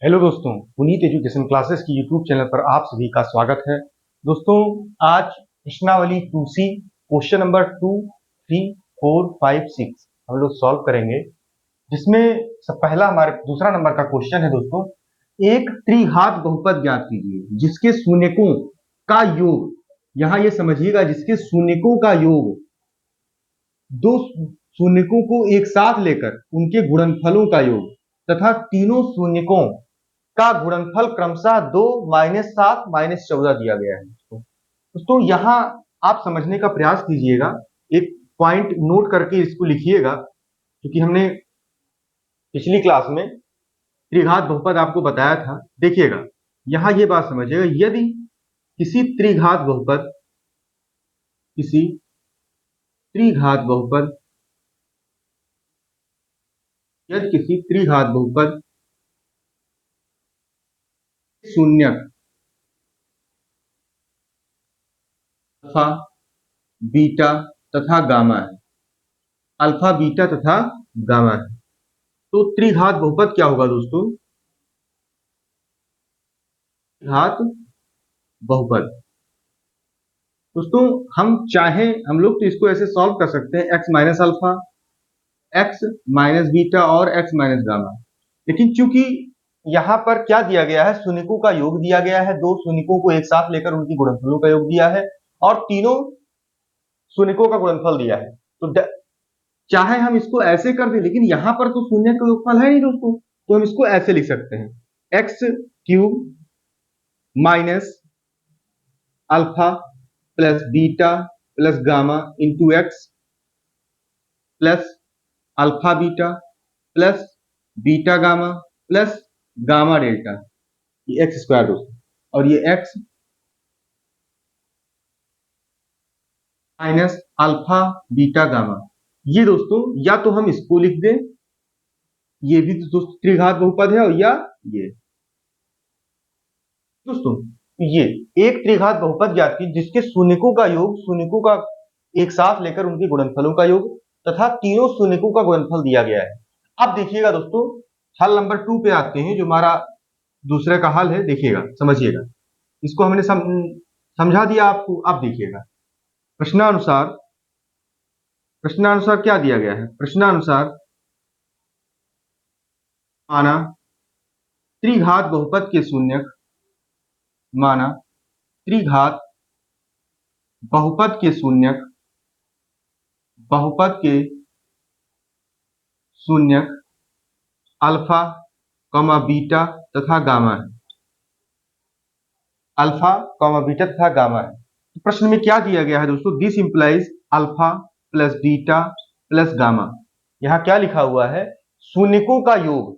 Hello दोस्तों, Puneet education classes की YouTube channel पर आप सभी का स्वागत है। दोस्तों, आज प्रश्नावली 2C क्वेश्चन नंबर 2, 3, 4, 5, 6 हम लोग सॉल्व करेंगे, जिसमें सब पहला हमारे दूसरा नंबर का क्वेश्चन है। दोस्तों, एक त्रिघात बहुपद ज्ञात कीजिए जिसके शून्यकों का योग, यहाँ ये समझिएगा, जिसके शून्यकों का योग दो शून्यकों को एक साथ लेकर उनके गुणनफलों का योग तथा तीनों शून्यकों का गुणनफल क्रमशः 2, -7, -14 दिया गया है। दोस्तों, यहाँ आप समझने का प्रयास कीजिएगा, एक पॉइंट नोट करके इसको लिखिएगा, क्योंकि हमने पिछली क्लास में त्रिघात बहुपद आपको बताया था। देखिएगा, यहाँ ये बात समझिएगा, यदि किसी त्रिघात बहुपद किसी त्रिघात बहुपद यदि किसी त्रिघात बहुपद शून्यक अल्फा, बीटा तथा गामा है, अल्फा, बीटा तथा गामा है, तो त्रिघात बहुपद क्या होगा दोस्तों? त्रिघात बहुपद दोस्तों, हम चाहें हम लोग तो इसको ऐसे सॉल्व कर सकते हैं, x minus alpha, x minus beta और x माइनस गामा। लेकिन चूंकि यहाँ पर क्या दिया गया है, शून्यकों का योग दिया गया है, दो शून्यकों को एक साथ लेकर उनकी गुणनफलों का योग दिया है और तीनों शून्यकों का गुणनफल दिया है, तो चाहे हम इसको ऐसे कर दें, लेकिन यहाँ पर तो शून्य का योगफल है नहीं दोस्तों, तो हम इसको ऐसे लिख सकते हैं, x cube minus alpha plus beta plus gamma into x plus alpha beta plus beta gamma plus gamma delta, ये एक्स स्क्वायर दोस्तों, और ये x minus alpha beta gamma. ये दोस्तों, या तो हम इसको लिख दें, ये भी दोस्तों त्रिघात बहुपद है, और या ये दोस्तों, ये एक त्रिघात बहुपद ज्ञात की जिसके शून्यकों का योग शून्यकों का एक साथ लेकर उनके गुणनफलों का योग तथा तीनों शून्यकों का गुणनफल दिया गया है। अब देखिएगा दोस्तों, हल नंबर 2 पे आते हैं, जो हमारा दूसरे का हल है। देखिएगा, समझिएगा, इसको हमने समझा दिया आपको। अब देखिएगा, प्रश्नानुसार प्रश्नानुसार क्या दिया गया है। प्रश्नानुसार माना त्रिघात बहुपद के शून्यक माना त्रिघात बहुपद के शून्यक बहुपद के शून्यक अल्फा, बीटा तथा गामा है, अल्फा, बीटा तथा गामा है। तो प्रश्न में क्या दिया गया है दोस्तों? This implies alpha plus beta plus gamma. यहाँ क्या लिखा हुआ है? शून्यकों का योग,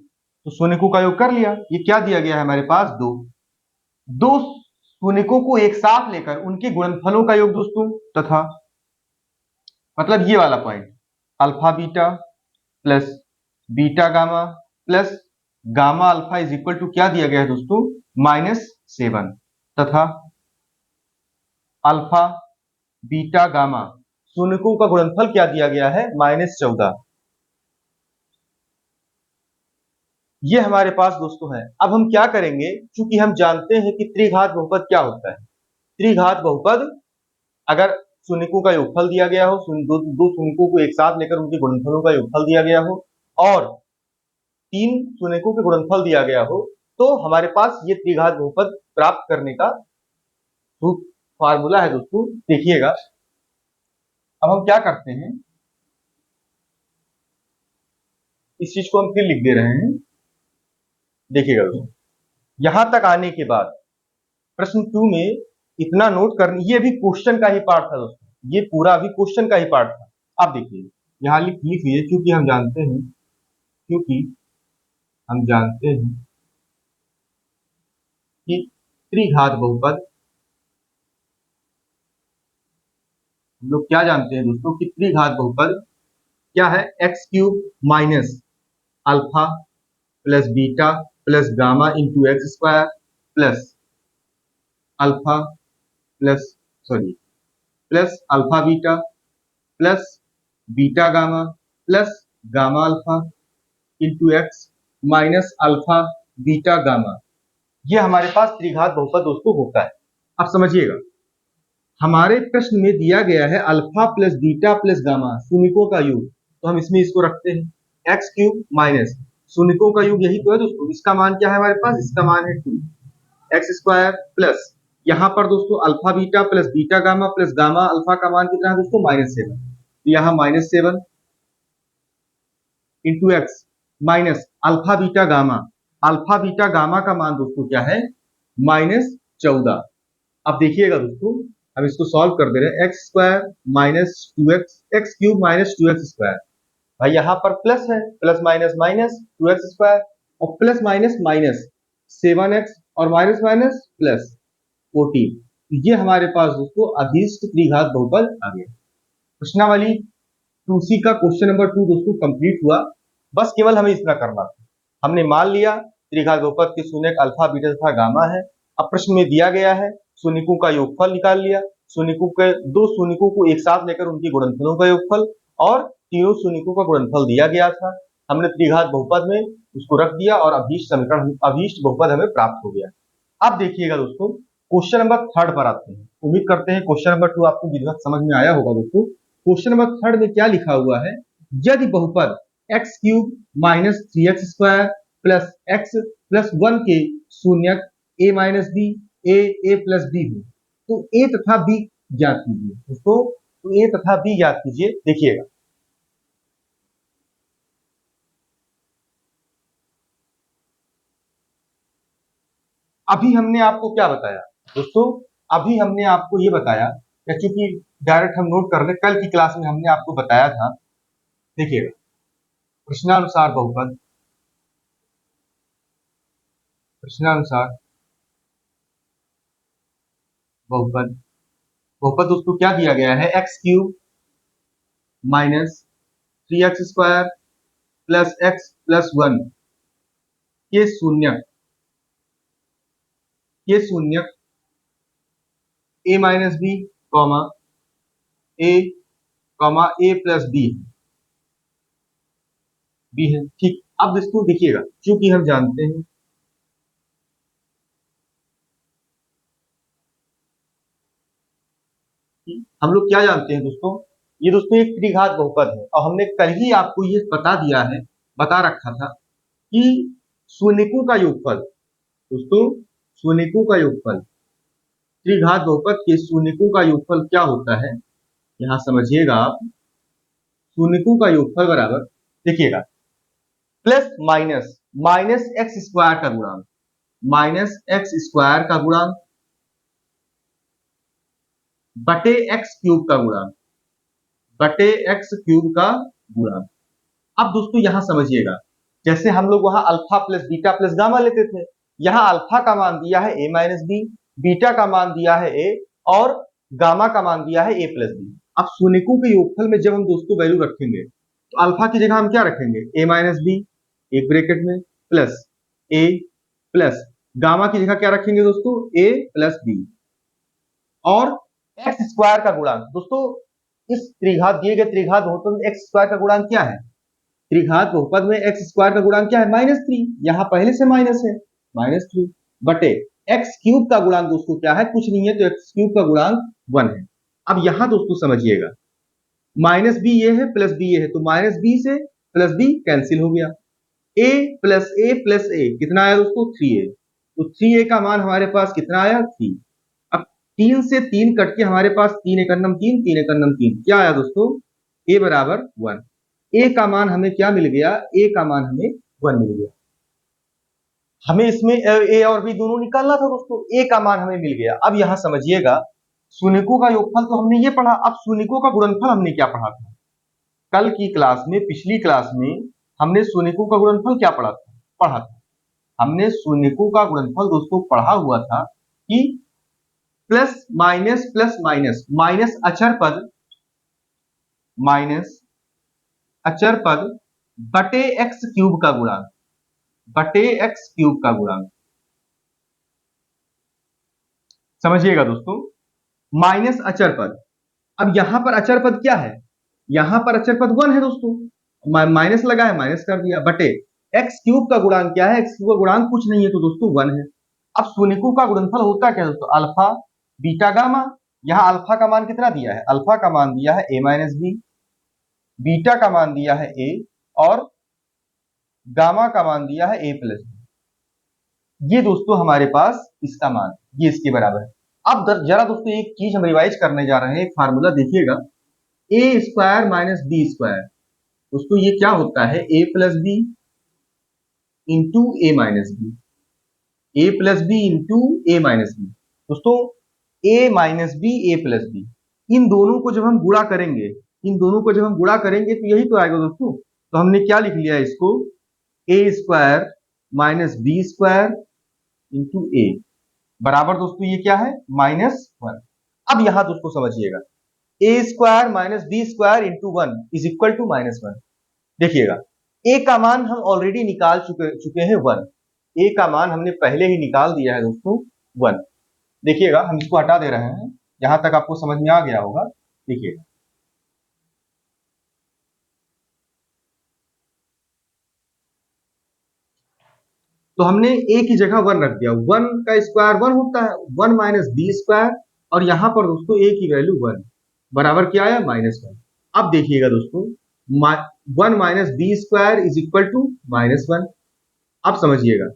तो शून्यकों का योग कर लिया। ये क्या दिया गया है हमारे पास? दो दो शून्यकों को एक साथ लेकर उनके गुणनफलों का योग दोस्तों, तथा मतलब ये वाला point, alpha beta plus beta gamma plus gamma alpha is equal to क्या दिया गया है दोस्तों? -7 तथा अल्फा बीटा गामा शून्यकों का गुणनफल क्या दिया गया है? -14। ये हमारे पास दोस्तों है। अब हम क्या करेंगे, चूंकि हम जानते हैं कि त्रिघात बहुपद क्या होता है। त्रिघात बहुपद, अगर शून्यकों का योगफल दिया गया हो, दो शून्यकों को एक साथ लेकर उनके गुणनफलों का योगफल दिया गया हो और तीन शून्यकों के गुणनफल दिया गया हो, तो हमारे पास ये त्रिघात बहुपद प्राप्त करने का फार्मूला है दोस्तों। देखिएगा, अब हम क्या करते हैं, इस चीज को हम फिर लिख दे रहे हैं। देखिएगा दोस्तों, यहां तक आने के बाद प्रश्न 2 में इतना नोट करना, ये भी क्वेश्चन का ही पार्ट था दोस्तों, ये पूरा भी क्वेश्चन का ही पार्ट था। अब देखिए, यहां लिख लीजिए, क्योंकि हम जानते हैं कि त्रिघात बहुपद, हम लोग क्या जानते हैं दोस्तों कि त्रिघात बहुपद क्या है? X cube minus alpha plus beta plus gamma into x square plus alpha plus alpha beta plus beta gamma plus gamma alpha into x minus alpha beta gamma, ये हमारे पास त्रिघात बहुपद दोस्तों होता है। अब समझिएगा, हमारे प्रश्न में दिया गया है alpha plus beta plus gamma शून्यकों का योग, तो हम इसमें इसको रखते हैं एक्स क्यूब माइनस शून्यकों का योग, यही तो है दोस्तों। इसका मान क्या है हमारे पास, इसका मान है 2 एक्स स्क्वायर प्लस यहाँ पर दोस्तों alpha beta plus beta gamma plus gamma alpha का मान कितना है दोस्तों, -7। तो यहाँ -7 into x minus alpha beta gamma का मान दोस्तों क्या है, -14। अब देखिएगा दोस्तों, हम इसको सॉल्व कर दे रहे हैं, x square minus 2x x cube minus 2x square, भाई यहाँ पर प्लस है, plus minus minus 2x square और प्लस माइनस माइनस 7x और माइनस माइनस प्लस 14। ये हमारे पास दोस्तों अभीष्ट त्रिघात बहुपद आ गया। प्रश्नावली 2C का क्वेश्चन नंबर 2 दोस्तों कंप्लीट हुआ। बस केवल हमें इतना करना था, हमने मान लिया त्रिघात बहुपद के शून्यक अल्फा बीटा तथा गामा है। अब प्रश्न में दिया गया है शून्यकों का योगफल निकाल लिया, शून्यकों के दो शून्यकों को एक साथ लेकर उनके गुणनफलों का योगफल, और तीनों शून्यकों का गुणनफल दिया गया था, हमने त्रिघात बहुपद में उसको रख दिया और अभीष्ट समीकरण अभीष्ट बहुपद हमें प्राप्त हो गया। अब देखिएगा दोस्तों, क्वेश्चन नंबर 3 पर आते हैं। उम्मीद करते हैं क्वेश्चन नंबर 2 आपको विधिवत समझ में आया होगा दोस्तों। क्वेश्चन नंबर 3 में क्या लिखा हुआ है, यदि बहुपद x cube minus 3x square plus x plus 1 के शून्यक a minus b a plus b हो, तो a तथा b ज्ञात कीजिए दोस्तों। तो a तथा b ज्ञात कीजिए। देखिएगा, अभी हमने आपको क्या बताया दोस्तों, अभी हमने आपको ये बताया, या चूंकि डायरेक्ट हम नोट कर ले, कल की क्लास में हमने आपको बताया था। देखिएगा, प्रश्नानुसार बहुपद, प्रश्नानुसार बहुपद, बहुपद दोस्तों क्या दिया गया है, x cube minus 3x square plus x plus 1 के शून्यक a minus b comma a plus b है। ठीक, अब दोस्तों देखिएगा, क्योंकि हम जानते हैं हम लोग क्या जानते हैं दोस्तों, ये दोस्तों एक त्रिघात बहुपद है, और हमने कल ही आपको ये बता दिया है, बता रखा था कि शून्यकों का योगफल दोस्तों, शून्यकों का योगफल, त्रिघात बहुपद के शून्यकों का योगफल क्या होता है, यहां समझिएगा आप, शून्यकों का योगफल बराबर, देखिएगा, plus minus minus x square का गुणांक, माइनस एक्स स्क्वायर का गुणांक बटे एक्स क्यूब का गुणांक, बटे एक्स क्यूब का गुणांक। अब दोस्तों यहां समझिएगा, जैसे हम लोग वहां alpha plus beta plus gamma लेते थे, यहां अल्फा का मान दिया है a माइनस बी, बीटा का मान दिया है a, और गामा का मान दिया है a प्लस बी। अब शून्यकों के योगफल में जब हम दोस्तों वैल्यू रखेंगे, तो अल्फा की जगह हम क्या रखेंगे, a माइनस बी एक ब्रैकेट में प्लस a प्लस गामा की जगह क्या रखेंगे दोस्तों, a प्लस बी, और एक्स स्क्वायर का गुणांक दोस्तों, इस त्रिघात दिए गए त्रिघात बहुपद में एक्स स्क्वायर का गुणांक क्या है, त्रिघात बहुपद में एक्स स्क्वायर का गुणांक क्या है, -3, यहां पहले से माइनस है, -3 बटे एक्स क्यूब का गुणांक दोस्तों क्या है, कुछ नहीं है, तो एक्स क्यूब का गुणांक 1 है। अब यहां दोस्तों समझिएगा, माइनस बी ये है प्लस बी ये है, तो माइनस बी से प्लस बी कैंसिल हो गया, a प्लस ए कितना आया दोस्तों, 3a, तो 3a का मान हमारे पास कितना आया, 3। अब 3 से 3 कट के हमारे पास 3 एकम 3, 3 एकम 3, क्या आया दोस्तों, a बराबर 1। a का मान हमें क्या मिल गया, a का मान हमें 1 मिल गया। हमें इसमें a और b दोनों निकालना था दोस्तों, a का मान हमें मिल गया। अब यहां समझिएगा, शून्यकों का योगफल तो हमने ये पढ़ा, अब शून्यकों का गुणनफल हमने क्या पढ़ा था, कल की क्लास में, पिछली क्लास में हमने शून्यकों का गुणनफल क्या पढ़ा था, हमने शून्यकों का गुणनफल दोस्तों पढ़ा हुआ था कि प्लस माइनस माइनस अचर पद बटे एक्स क्यूब का गुणांक, बटे एक्स क्यूब का गुणांक। समझिएगा दोस्तों, माइनस अचर पद, अब यहां पर अचर पद क्या है, यहां पर अचर पद 1 है दोस्तों, माइनस लगा है माइनस कर दिया, बटे एक्स क्यूब का गुणांक क्या है? एक्स क्यूब का गुणांक कुछ नहीं है तो दोस्तों 1 है। अब शून्यकों का गुणनफल होता क्या है दोस्तों? Alpha beta gamma. यहाँ अल्फा का मान कितना दिया है? अल्फा का मान दिया है a माइनस बी, बीटा का मान दिया है a, और गामा का मान दिया है a प्लस बी। ये दोस्तों हमारे पास इसका मान, ये इसके बराबर है। अब जरा दोस्तों एक चीज हम रिवाइज करने जा रहे हैं, एक फार्मूला देखिएगा, ए स्क्वायर माइनस बी स्क्वायर। दोस्तों ये क्या होता है? ए plus B into A minus b, a plus B into A minus B. दोस्तों ए minus b a plus B, इन दोनों को जब हम गुणा करेंगे, इन दोनों को जब हम गुणा करेंगे तो यही तो आएगा दोस्तों। तो हमने क्या लिख लिया इसको? A square minus B square into A बराबर दोस्तों ये क्या है? -1। अब यहां दोस्तों समझिएगा, A square minus B square into 1 is equal to -1। देखिएगा ए का मान हम ऑलरेडी निकाल चुके हैं 1, ए का मान हमने पहले ही निकाल दिया है दोस्तों 1। देखिएगा हम इसको हटा दे रहे हैं, यहां तक आपको समझ में आ गया होगा। देखिएगा तो हमने ए की जगह 1 रख दिया, 1 का स्क्वायर 1 होता है, 1 माइनस बी स्क्वायर, और यहां पर दोस्तों ए की वैल्यू 1 बराबर क्या आया? -1। अब देखिएगा दोस्तों 1 minus B square is equal to -1। अब समझिएगा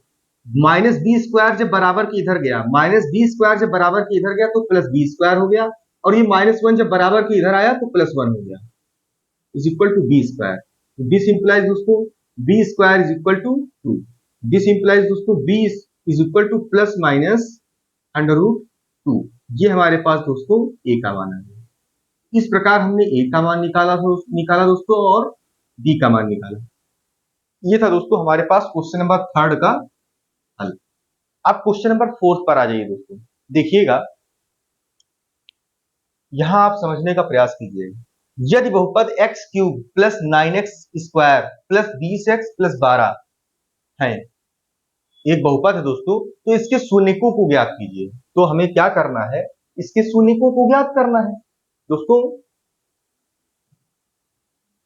माइनस बी स्क्वायर जब बराबर के इधर गया, माइनस बी स्क्वायर जब बराबर के इधर गया तो प्लस बी स्क्वायर हो गया, और ये -1 जब बराबर के इधर आया तो +1 हो गया, is equal to B square. This implies दोस्तों B square is equal to 2। This implies दोस्तों B is equal to plus minus √2। ये हमारे पास दोस्तों ए का मान है। इस प्रकार हमने ए का मान निकाला दोस्तों, और बी का मान निकाला। ये था दोस्तों हमारे पास क्वेश्चन नंबर 3 का हल। अब क्वेश्चन नंबर 4 पर आ जाइए दोस्तों। देखिएगा यहां आप समझने का प्रयास कीजिएगा, यदि बहुपद x cube plus 9x square plus 20x plus 12 है, एक बहुपद है दोस्तों, तो इसके शून्यकों को ज्ञात कीजिए। तो हमें क्या करना है? इसके शून्यकों को ज्ञात करना है दोस्तों।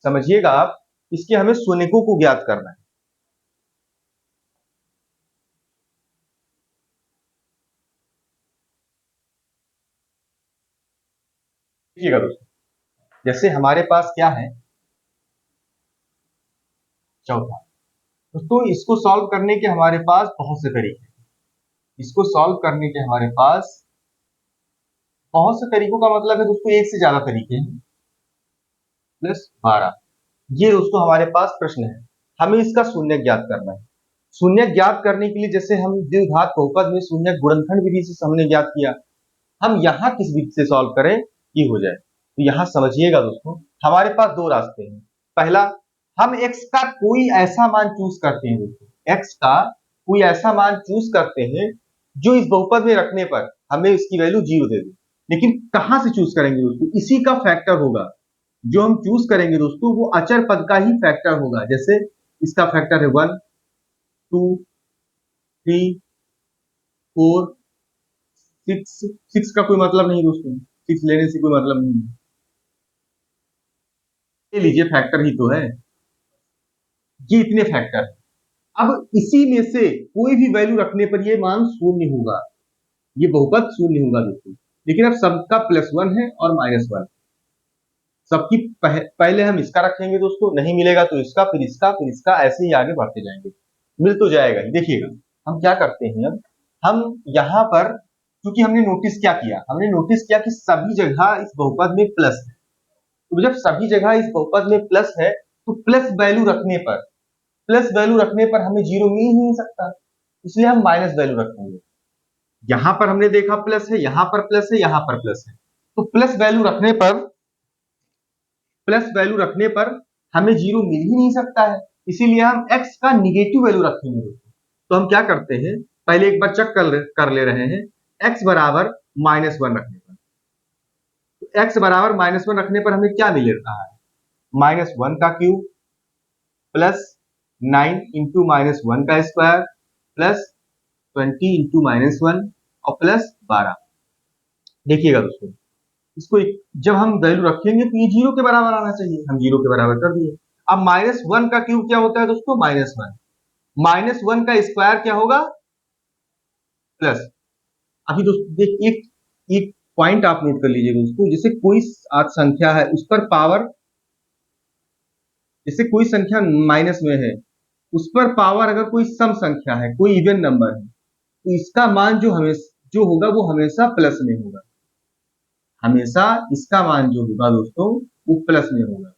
समझिएगा आप, इसके हमें शून्यकों को ज्ञात करना है। देखिएगा दोस्तों, जैसे हमारे पास क्या है? चौथा। दोस्तों इसको सॉल्व करने के हमारे पास बहुत से तरीके हैं। इसको सॉल्व करने के हमारे पास बहुत से तरीकों का मतलब है दोस्तों एक से ज्यादा तरीके हैं। +12 ये दोस्तों हमारे पास प्रश्न है, हमें इसका शून्य ज्ञात करना है। शून्य ज्ञात करने के लिए जैसे हम द्विघात बहुपद में शून्य गुणनखंड विधि से हमने ज्ञात किया, हम यहाँ किस विधि से सॉल्व करें कि हो जाए। तो यहाँ समझिएगा दोस्तों, हमारे पास दो रास्ते हैं। पहला, हम x का कोई ऐसा मान चूज करते हैं दोस्तों, x का कोई ऐसा मान चूज करते हैं जो इस बहुपद में रखने पर हमें इसकी वैल्यू 0 दे दे। लेकिन कहां से चूज करेंगे दोस्तों? इसी का फैक्टर होगा जो हम चूज करेंगे दोस्तों, वो अचर पद का ही फैक्टर होगा। जैसे इसका फैक्टर है 1, 2, 3, 4, 6 का कोई मतलब नहीं दोस्तों, 6 लेने से कोई मतलब नहीं है। ले लीजिए फैक्टर ही तो है, ये इतने फैक्टर है। अब इसी में से कोई भी वैल्यू रखने पर ये मान शून्य होगा, ये बहुपद शून्य होगा दोस्तों। लेकिन अब सबका +1 है और -1, सबकी पहले हम इसका रखेंगे दोस्तों, नहीं मिलेगा तो इसका, फिर इसका, फिर इसका, ऐसे ही आगे बढ़ते जाएंगे, मिल तो जाएगा ही। देखिएगा हम क्या करते हैं, अब हम यहाँ पर, क्योंकि हमने नोटिस क्या किया, हमने नोटिस किया कि सभी जगह इस बहुपद में प्लस है। तो जब सभी जगह इस बहुपद में प्लस है तो प्लस वैल्यू रखने पर हमें 0 मिल ही नहीं सकता, इसलिए हम माइनस वैल्यू रखेंगे। यहां पर हमने देखा प्लस है, यहां पर प्लस है, यहां पर प्लस है, तो प्लस वैल्यू रखने पर हमें 0 मिल ही नहीं सकता है, इसीलिए हम x का निगेटिव वैल्यू रखेंगे दोस्तों। तो हम क्या करते हैं, पहले एक बार चेक कर ले रहे हैं, x बराबर -1 रखने पर, तो x बराबर -1 रखने पर हमें क्या मिल रहा है? -1 का क्यूब प्लस 9 इंटू -1 का स्क्वायर प्लस 20 इंटू -1 और प्लस 12। देखिएगा दोस्तों, इसको जब हम वैल्यू रखेंगे तो ये 0 के बराबर आना चाहिए, हम 0 के बराबर कर दिए। अब -1 का क्यूब क्या होता है दोस्तों? -1, -1 का स्क्वायर क्या होगा? प्लस। अभी दोस्तों देख एक एक पॉइंट आप नोट कर लीजिएगा दोस्तों, जैसे कोई संख्या है उस पर पावर, जैसे कोई संख्या माइनस में है उस पर पावर अगर कोई सम संख्या है, कोई इवन नंबर है, तो इसका मान जो होगा वो हमेशा प्लस में होगा। हमेशा इसका मान जो होगा दोस्तों वो प्लस में होगा।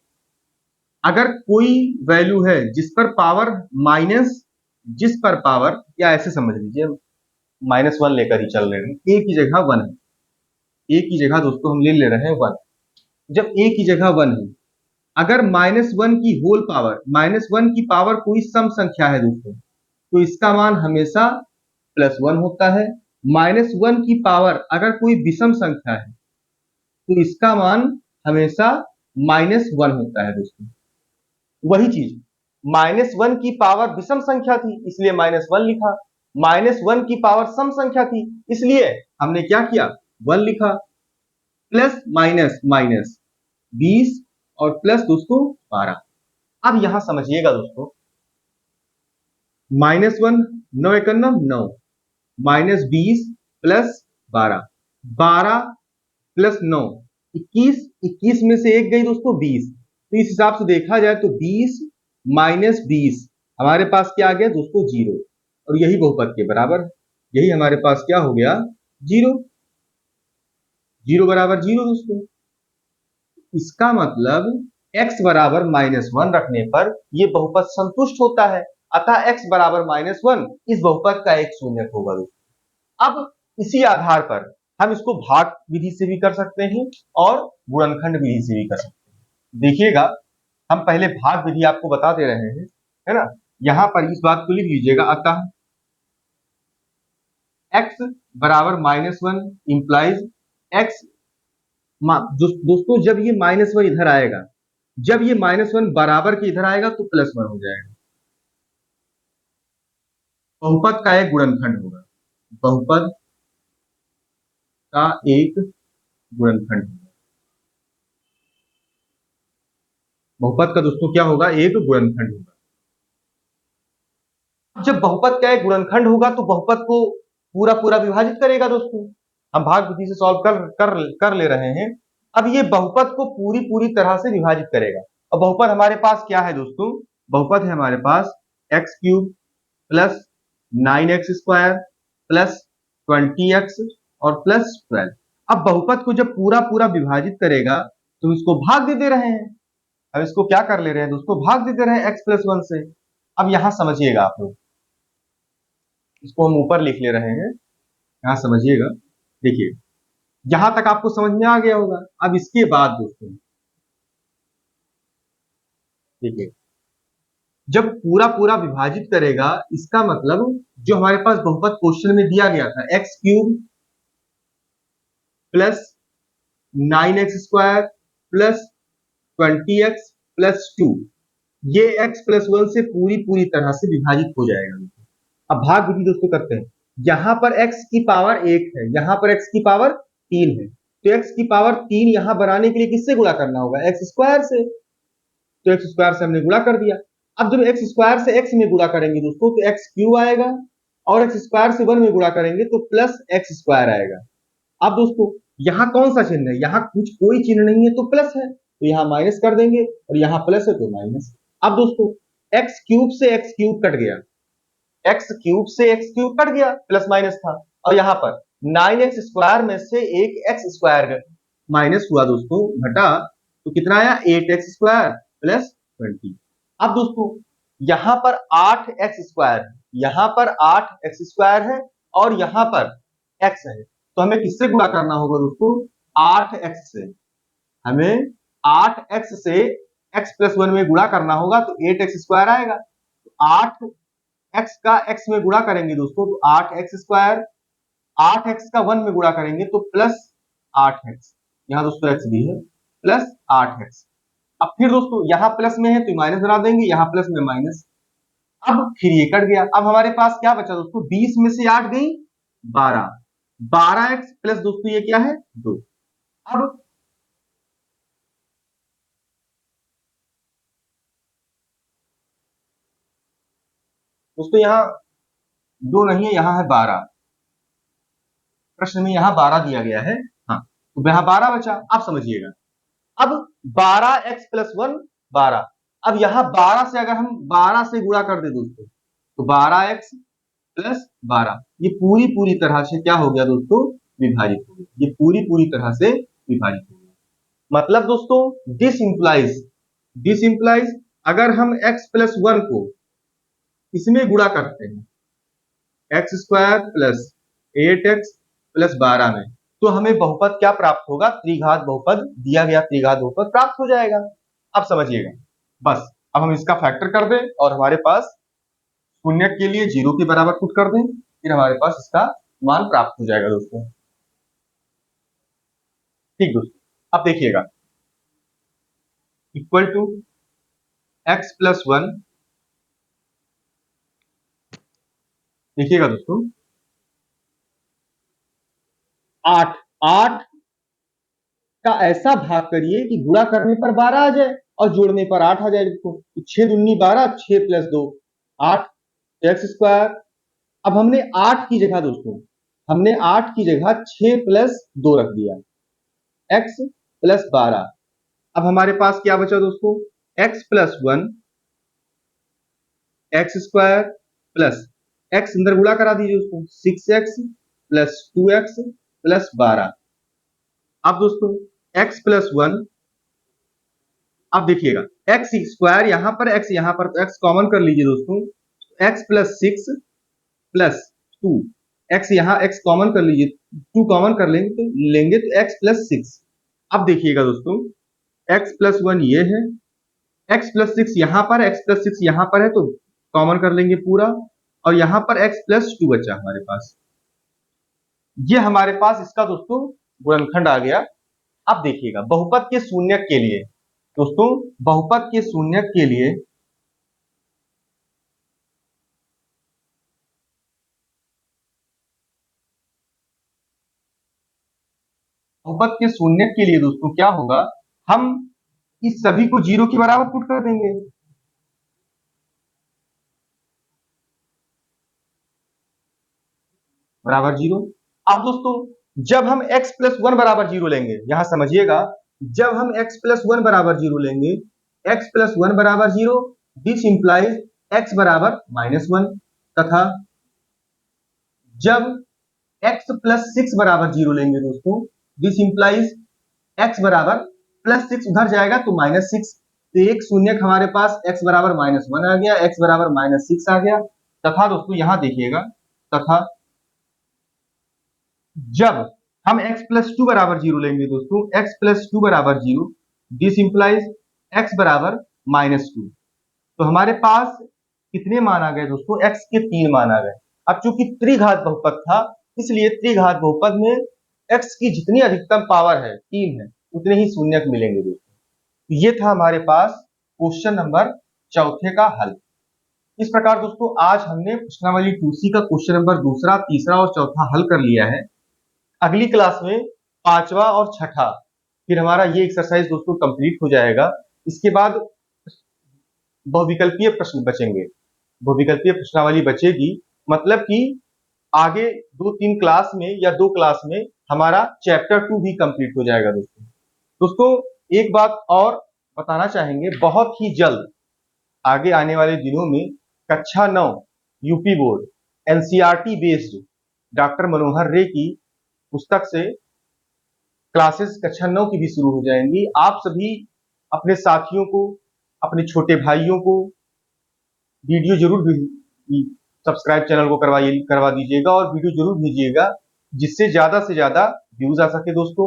अगर कोई वैल्यू है जिस पर पावर माइनस, जिस पर पावर, या ऐसे समझ लीजिए -1 लेकर ही चल रहे हैं, ए की जगह 1 है, ए की जगह दोस्तों हम ले रहे हैं 1। जब ए की जगह 1 है, अगर -1 की होल पावर, -1 की पावर कोई सम संख्या है दोस्तों, तो इसका मान हमेशा +1 होता है। -1 की पावर अगर कोई विषम संख्या है तो इसका मान हमेशा -1 होता है दोस्तों। वही चीज, -1 की पावर विषम संख्या थी इसलिए -1 लिखा, -1 की पावर सम संख्या थी इसलिए हमने क्या किया, 1 लिखा। प्लस माइनस माइनस 20 और प्लस दोस्तों 12। अब यहां समझिएगा दोस्तों, -1 9 एकन्नम 9, -20 प्लस 12, 12 प्लस 9 21, 21 में से एक गई दोस्तों 20, तो इस हिसाब से देखा जाए तो 20 माइनस 20 हमारे पास क्या आ गया दोस्तों, 0। और यही बहुपद के बराबर है, यही हमारे पास क्या हो गया, 0। 0 बराबर 0 दोस्तों। इसका मतलब x बराबर -1 रखने पर यह बहुपद संतुष्ट होता है, अतः x बराबर -1 इस बहुपद का एक शून्यक होगा दोस्तों। अब इसी आधार पर हम इसको भाग विधि से भी कर सकते हैं और गुणनखंड विधि से भी कर सकते हैं। देखिएगा, हम पहले भाग विधि आपको बता दे रहे हैं, है ना। यहां पर इस बात को लिख लीजिएगा, अतः x बराबर -1 इंप्लाइज x, दोस्तों जब ये -1 इधर आएगा, जब ये -1 बराबर के इधर आएगा तो +1 हो जाएगा। बहुपद का एक गुणनखंड होगा, बहुपद का एक गुणनखंड होगा। बहुपद का दोस्तों क्या होगा, एक गुणनखंड होगा। जब बहुपद का एक गुणनखंड होगा तो बहुपद को पूरा पूरा विभाजित करेगा दोस्तों। हम भाग विधि से सॉल्व कर ले रहे हैं। अब ये बहुपद को पूरी पूरी तरह से विभाजित करेगा। अब बहुपद हमारे पास क्या है दोस्तों, बहुपद है हमारे पास x³ plus 9x square plus 20x और प्लस 12। अब बहुपद को जब पूरा पूरा विभाजित करेगा तो इसको भाग दे दे रहे हैं। अब इसको क्या कर ले रहे हैं दोस्तों, भाग दे दे रहे हैं x+1 से। अब यहां समझिएगा आप लोग, इसको हम ऊपर लिख ले रहे हैं, यहां समझिएगा। देखिए यहां तक आपको समझ में आ गया होगा। अब इसके बाद दोस्तों देखिए, जब पूरा पूरा विभाजित करेगा इसका मतलब जो हमारे पास बहुपद क्वेश्चन में दिया गया था, x³ plus 9x square plus 20x plus 2, ये x+1 से पूरी पूरी तरह से विभाजित हो जाएगा। अब भाग विधि दोस्तों करते हैं। यहां पर x की पावर 1 है, यहां पर x की पावर 3 है, तो x की पावर 3 यहां बनाने के लिए किससे गुणा करना होगा, x स्क्वायर से। तो x स्क्वायर से हमने गुणा कर दिया। अब जब x स्क्वायर से x में गुणा करेंगे दोस्तों तो x³ आएगा, और x स्क्वायर से 1 में गुणा करेंगे तो प्लस x स्क्वायर आएगा। अब दोस्तों यहां कौन सा चिन्ह है, यहां कुछ कोई चिन्ह नहीं है तो प्लस है, तो यहां माइनस कर देंगे, और यहां प्लस है तो माइनस। अब दोस्तों x³ से x³ कट गया, x³ से x³ कट गया, प्लस माइनस था, और यहां पर 9x स्क्वायर में से एक x स्क्वायर माइनस हुआ दोस्तों, घटा, तो कितना आया 8x स्क्वायर प्लस 20। अब दोस्तों यहां पर 8x स्क्वायर, यहां पर 8x स्क्वायर है और यहां पर x है, तो हमें किससे गुणा करना होगा दोस्तों, 8x से। हमें 8x से x+1 में गुणा करना होगा तो 8x स्क्वायर आएगा। 8x का x में गुणा करेंगे दोस्तों तो 8x स्क्वायर, 8x का 1 में गुणा करेंगे तो प्लस 8x, यहां दोस्तों x भी है, प्लस 8x। अब फिर दोस्तों यहां प्लस में है तो माइनस बना देंगे, यहां प्लस में माइनस। अब फिर ये कट गया। अब हमारे पास क्या बचा दोस्तों, 20 में से 8 गई 12, 12x प्लस दोस्तों ये क्या है 2। अब दोस्तों यहाँ 2 नहीं है, यहाँ है 12। प्रश्न में यहाँ 12 दिया गया है। हाँ, तो यहाँ 12 बचा। आप समझिएगा, अब 12x प्लस 1 12। अब यहाँ 12 से अगर हम 12 से गुणा कर दे दोस्तों, तो 12x प्लस 12 ये पूरी पूरी तरह से क्या हो गया दोस्तों, विभाजित हो गया। ये पूरी पूरी तरह से विभाजित हो गया। मतलब दोस्तों दिस इंप्लाइज अगर हम x प्लस 1 को इसमें गुणा करते हैं x square plus 8x plus 12 में, तो हमें बहुपद क्या प्राप्त होगा, त्रिघात बहुपद, दिया गया त्रिघात बहुपद प्राप्त हो जाएगा। अब समझिएगा, बस अब हम इसका फैक्टर कर दें और हमारे पास शून्य के लिए 0 के बराबर पुट कर दें, फिर हमारे पास इसका मान प्राप्त हो जाएगा दोस्तों। ठीक दोस्तों, अब देखिएगा, इक्वल टू एक्स प्लस 1, देखिएगा दोस्तों 8 का ऐसा भाग करिए कि गुणा करने पर 12 आ जाए और जोड़ने पर 8 आ जाए। देखो 6 दूनी 12, 6 प्लस 2 8, एक्स स्क्वायर। अब हमने 8 की जगह दोस्तों, हमने 8 की जगह 6 प्लस 2 रख दिया, एक्स प्लस 12। अब हमारे पास क्या बचा दोस्तों, x plus 1 x square plus x अंदर गुणा करा दीजिए दोस्तों, 6x प्लस 2x प्लस 12। अब दोस्तों x प्लस 1, अब देखिएगा एक्स स्क्वायर यहां पर, एक्स यहां पर, तो एक्स कॉमन कर लीजिए दोस्तों, एक्स प्लस 6 प्लस 2, एक्स यहां एक्स कॉमन कर लीजिए, 2 कॉमन कर लेंगे तो एक्स प्लस 6। अब देखिएगा दोस्तों एक्स प्लस 1 ये है, एक्स प्लस 6 यहां पर, एक्स प्लस 6 यहां पर है तो कॉमन कर लेंगे पूरा, और यहां पर एक्स प्लस 2 बचा हमारे पास। ये हमारे पास इसका दोस्तों गुणनखंड आ गया। अब देखिएगा बहुपद के शून्यक के लिए दोस्तों, बहुपद के शून्यक के लिए बहुपद के शून्यक के लिए दोस्तों क्या होगा, हम इस सभी को 0 के बराबर पुट कर देंगे। बराबर 0। अब दोस्तों जब हम x प्लस 1 बराबर 0 लेंगे, यहां समझिएगा, जब हम x प्लस 1 बराबर 0 लेंगे, x प्लस 1 बराबर 0, दिस इंप्लाइज x बराबर -1, तथा जब x प्लस 6 बराबर 0 लेंगे दोस्तों, दिस इंप्लाइज x बराबर प्लस 6 उधर जाएगा तो -6, तो एक शून्यक हमारे पास x बराबर -1 आ गया, x बराबर -6 आ गया। तथा दोस्तों यहां देखिएगा, तथा जब हम x प्लस 2 बराबर 0 लेंगे दोस्तों, x प्लस 2 बराबर 0, दिस इंप्लाइज x बराबर -2, तो हमारे पास कितने मान आ गए दोस्तों, x के 3 मान आ गए। अब चूंकि त्रिघात बहुपद था, इसलिए त्रिघात बहुपद में x की जितनी अधिकतम पावर है 3 है, उतने ही शून्यक मिलेंगे दोस्तों। ये था हमारे पास क्वेश्चन नंबर चौथे का हल। इस प्रकार दोस्तों आज हमने प्रश्नावली 2C का क्वेश्चन नंबर दूसरा, तीसरा और चौथा हल कर लिया है। अगली क्लास में पांचवा और छठा फिर हमारा ये एक्सरसाइज दोस्तों कंप्लीट हो जाएगा। इसके बाद बहुविकल्पीय प्रश्न बचेंगे, बहुविकल्पीय प्रश्नावली बचेगी, मतलब कि आगे 2-3 क्लास में या 2 क्लास में हमारा चैप्टर 2 भी कंप्लीट हो जाएगा दोस्तों। दोस्तों एक बात और बताना चाहेंगे, बहुत ही जल्द आगे आने वाले दिनों में कक्षा 9 UP board NCERT based doctor Manohar Ray की पुस्तक से क्लासेस कक्षा 9 की भी शुरू हो जाएंगी। आप सभी अपने साथियों को, अपने छोटे भाइयों को वीडियो जरूर सब्सक्राइब चैनल को करवा दीजिएगा और वीडियो जरूर भेजिएगा, जिससे ज्यादा से ज्यादा व्यूज आ सके दोस्तों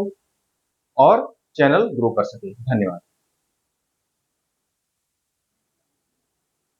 और चैनल ग्रो कर सके। धन्यवाद।